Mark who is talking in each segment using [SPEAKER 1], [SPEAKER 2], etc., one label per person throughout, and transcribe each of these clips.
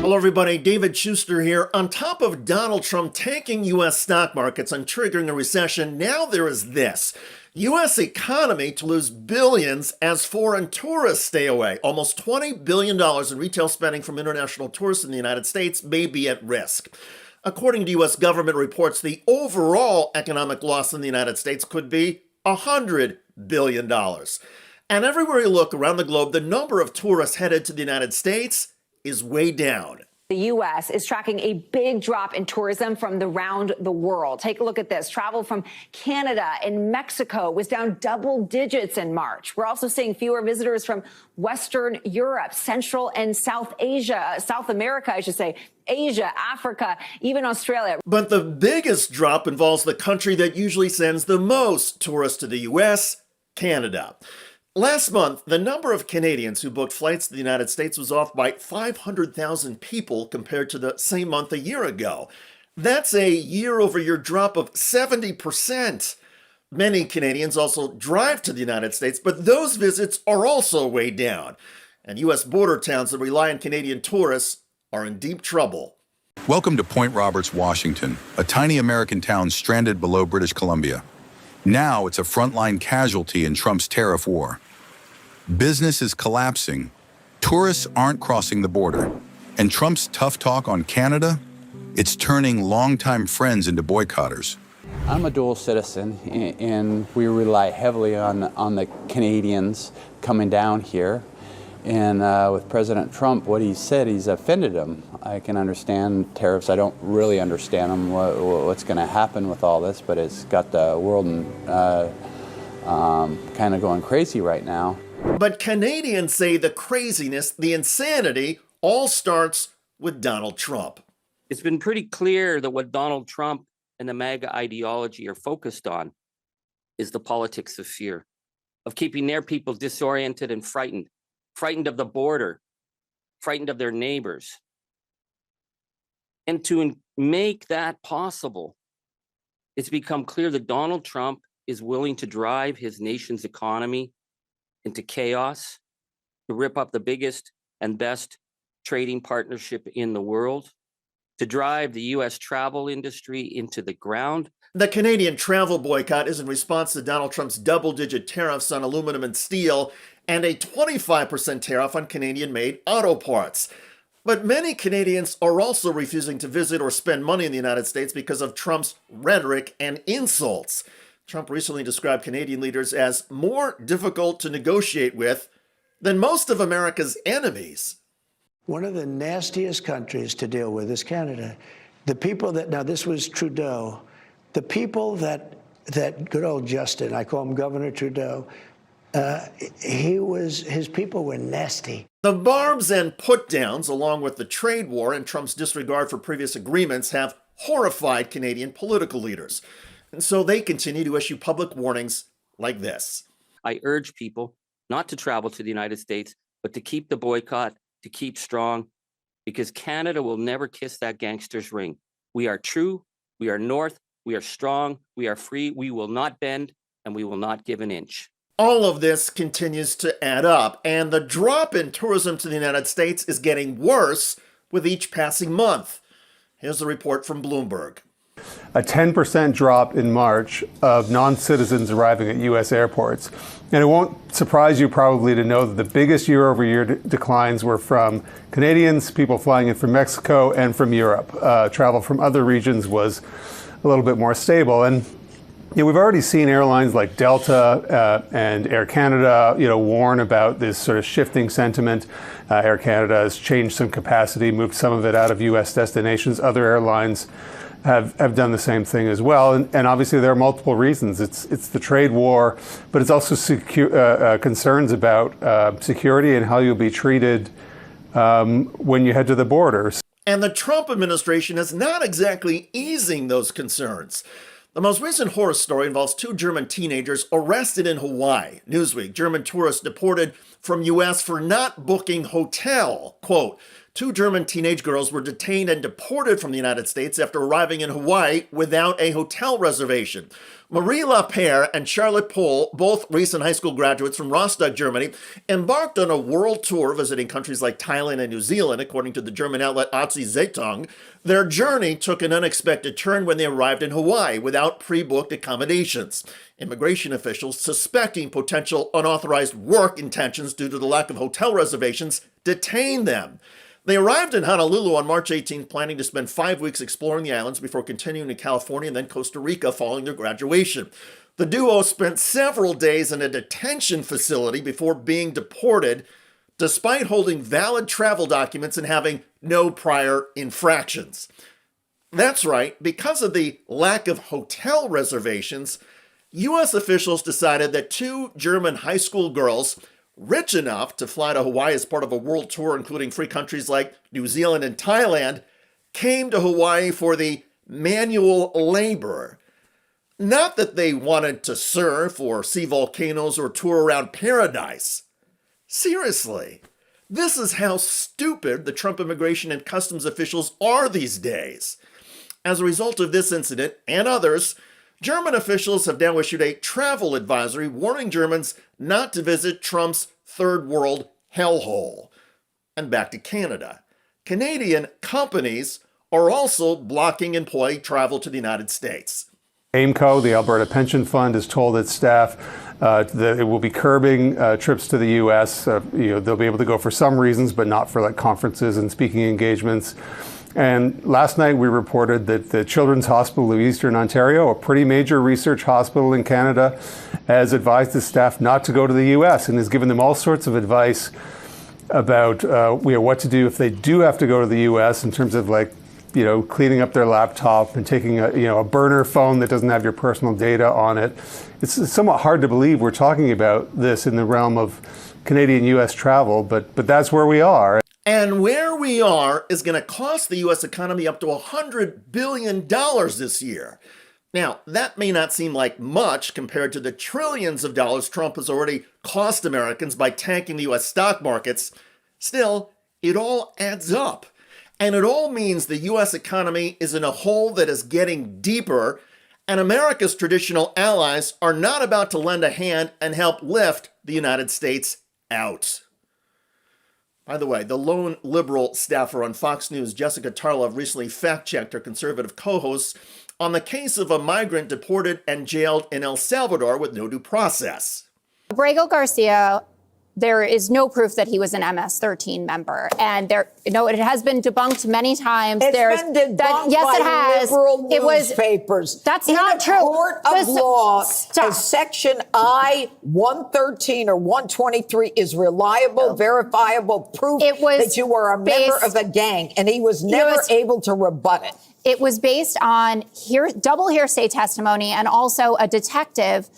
[SPEAKER 1] Hello, everybody. David Schuster here. On top of Donald Trump tanking U.S. stock markets and triggering a recession, now there is this. U.S. economy to lose billions as foreign tourists stay away. Almost $20 billion in retail spending from international tourists in the United States may be at risk. According to U.S. government reports, the overall economic loss in the United States could be $100 billion. And everywhere you look around the globe, the number of tourists headed to the United States is way down.
[SPEAKER 2] The U.S. is tracking a big drop in tourism from around the world. Take a look at this. Travel from Canada and Mexico was down double digits in March. We're also seeing fewer visitors from Western Europe, Central and South Asia, South America, I should say, Asia, Africa, even Australia.
[SPEAKER 1] But the biggest drop involves the country that usually sends the most tourists to the U.S., Canada. Last month, the number of Canadians who booked flights to the United States was off by 500,000 people compared to the same month a year ago. That's a year-over-year drop of 70%. Many Canadians also drive to the United States, but those visits are also way down. And U.S. border towns that rely on Canadian tourists are in deep trouble.
[SPEAKER 3] Welcome to Point Roberts, Washington, a tiny American town stranded below British Columbia. Now it's a frontline casualty in Trump's tariff war. Business is collapsing, tourists aren't crossing the border, and Trump's tough talk on Canada, it's turning longtime friends into boycotters.
[SPEAKER 4] I'm a dual citizen, and we rely heavily on the Canadians coming down here. And with President Trump, what he said, he's offended them. I can understand tariffs. I don't really understand them, what's going to happen with all this, but it's got the world kind of going crazy right now.
[SPEAKER 1] But Canadians say the craziness, the insanity, all starts with Donald Trump.
[SPEAKER 5] It's been pretty clear that what Donald Trump and the MAGA ideology are focused on is the politics of fear, of keeping their people disoriented and frightened of the border, frightened of their neighbors. And to make that possible, it's become clear that Donald Trump is willing to drive his nation's economy into chaos, to rip up the biggest and best trading partnership in the world, to drive the U.S. travel industry into the ground.
[SPEAKER 1] The Canadian travel boycott is in response to Donald Trump's double-digit tariffs on aluminum and steel and a 25% tariff on Canadian-made auto parts. But many Canadians are also refusing to visit or spend money in the United States because of Trump's rhetoric and insults. Trump recently described Canadian leaders as more difficult to negotiate with than most of America's enemies.
[SPEAKER 6] One of the nastiest countries to deal with is Canada. The people that, now this was Trudeau, the people that good old Justin, I call him Governor Trudeau, his people were nasty.
[SPEAKER 1] The barbs and put-downs, along with the trade war and Trump's disregard for previous agreements, have horrified Canadian political leaders. And so they continue to issue public warnings like this.
[SPEAKER 5] I urge people not to travel to the United States, but to keep the boycott, to keep strong, because Canada will never kiss that gangster's ring. We are true, we are North, we are strong, we are free, we will not bend, and we will not give an inch.
[SPEAKER 1] All of this continues to add up, and the drop in tourism to the United States is getting worse with each passing month. Here's a report from Bloomberg.
[SPEAKER 7] A 10% drop in March of non-citizens arriving at U.S. airports. And it won't surprise you probably to know that the biggest year-over-year declines were from Canadians, people flying in from Mexico, and from Europe. Travel from other regions was a little bit more stable. And we've already seen airlines like Delta and Air Canada, warn about this sort of shifting sentiment. Air Canada has changed some capacity, moved some of it out of U.S. destinations. Other airlines have done the same thing as well. And obviously there are multiple reasons. It's the trade war, but it's also concerns about security and how you'll be treated when you head to the borders.
[SPEAKER 1] And the Trump administration is not exactly easing those concerns. The most recent horror story involves two German teenagers arrested in Hawaii. Newsweek, German tourists deported from U.S. for not booking hotel. Quote, 2 German teenage girls were detained and deported from the United States after arriving in Hawaii without a hotel reservation. Marie Lapierre and Charlotte Pohl, both recent high school graduates from Rostock, Germany, embarked on a world tour visiting countries like Thailand and New Zealand, according to the German outlet Azi Zeitung. Their journey took an unexpected turn when they arrived in Hawaii without pre-booked accommodations. Immigration officials, suspecting potential unauthorized work intentions due to the lack of hotel reservations, detained them. They arrived in Honolulu on March 18th, planning to spend 5 weeks exploring the islands before continuing to California and then Costa Rica following their graduation. The duo spent several days in a detention facility before being deported, despite holding valid travel documents and having no prior infractions. That's right, because of the lack of hotel reservations, U.S. officials decided that 2 German high school girls rich enough to fly to Hawaii as part of a world tour, including free countries like New Zealand and Thailand, came to Hawaii for the manual labor. Not that they wanted to surf or see volcanoes or tour around paradise. Seriously, this is how stupid the Trump immigration and customs officials are these days. As a result of this incident and others, German officials have now issued a travel advisory warning Germans not to visit Trump's third world hellhole. And back to Canada. Canadian companies are also blocking employee travel to the United States.
[SPEAKER 7] AIMCO, the Alberta Pension Fund, has told its staff that it will be curbing trips to the U.S. They'll be able to go for some reasons, but not for like conferences and speaking engagements. And last night we reported that the Children's Hospital of Eastern Ontario, a pretty major research hospital in Canada, has advised its staff not to go to the U.S. and has given them all sorts of advice about what to do if they do have to go to the U.S. in terms of cleaning up their laptop and taking a burner phone that doesn't have your personal data on it. It's somewhat hard to believe we're talking about this in the realm of Canadian-U.S. travel, but that's where we are.
[SPEAKER 1] And where we are is going to cost the U.S. economy up to $100 billion this year. Now, that may not seem like much compared to the trillions of dollars Trump has already cost Americans by tanking the U.S. stock markets. Still, it all adds up. And it all means the U.S. economy is in a hole that is getting deeper, and America's traditional allies are not about to lend a hand and help lift the United States out. By the way, the lone liberal staffer on Fox News, Jessica Tarlov, recently fact-checked her conservative co-hosts on the case of a migrant deported and jailed in El Salvador with no due process.
[SPEAKER 8] Abrego Garcia, there is no proof that he was an MS-13 member, and it has been debunked many times.
[SPEAKER 9] It's been debunked by liberal newspapers.
[SPEAKER 8] That's not true.
[SPEAKER 9] In a court of law, a section I-113 or 123 is reliable, verifiable proof that you were a member of a gang, and he was never able to rebut it.
[SPEAKER 8] It was based on double hearsay testimony and also a detective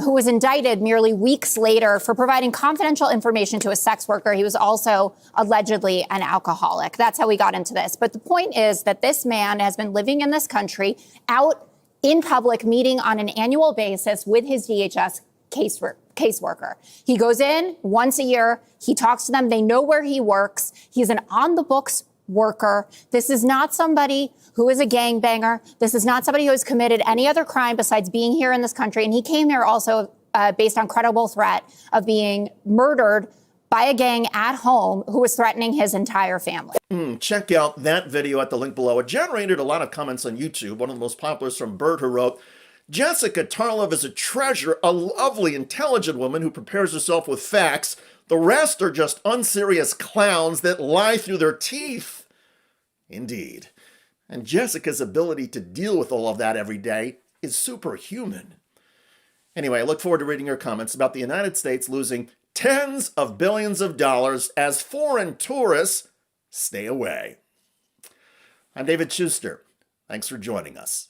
[SPEAKER 8] who was indicted merely weeks later for providing confidential information to a sex worker. He was also allegedly an alcoholic. That's how we got into this. But the point is that this man has been living in this country out in public, meeting on an annual basis with his DHS caseworker. He goes in once a year. He talks to them. They know where he works. He's an on-the-books worker. This is not somebody who is a gangbanger. This is not somebody who has committed any other crime besides being here in this country. And he came here also based on credible threat of being murdered by a gang at home who was threatening his entire family.
[SPEAKER 1] Check out that video at the link below. It generated a lot of comments on YouTube. One of the most popular is from Bert, who wrote, Jessica Tarlov is a treasure, a lovely, intelligent woman who prepares herself with facts. The rest are just unserious clowns that lie through their teeth. Indeed. And Jessica's ability to deal with all of that every day is superhuman. Anyway, I look forward to reading your comments about the United States losing tens of billions of dollars as foreign tourists stay away. I'm David Schuster. Thanks for joining us.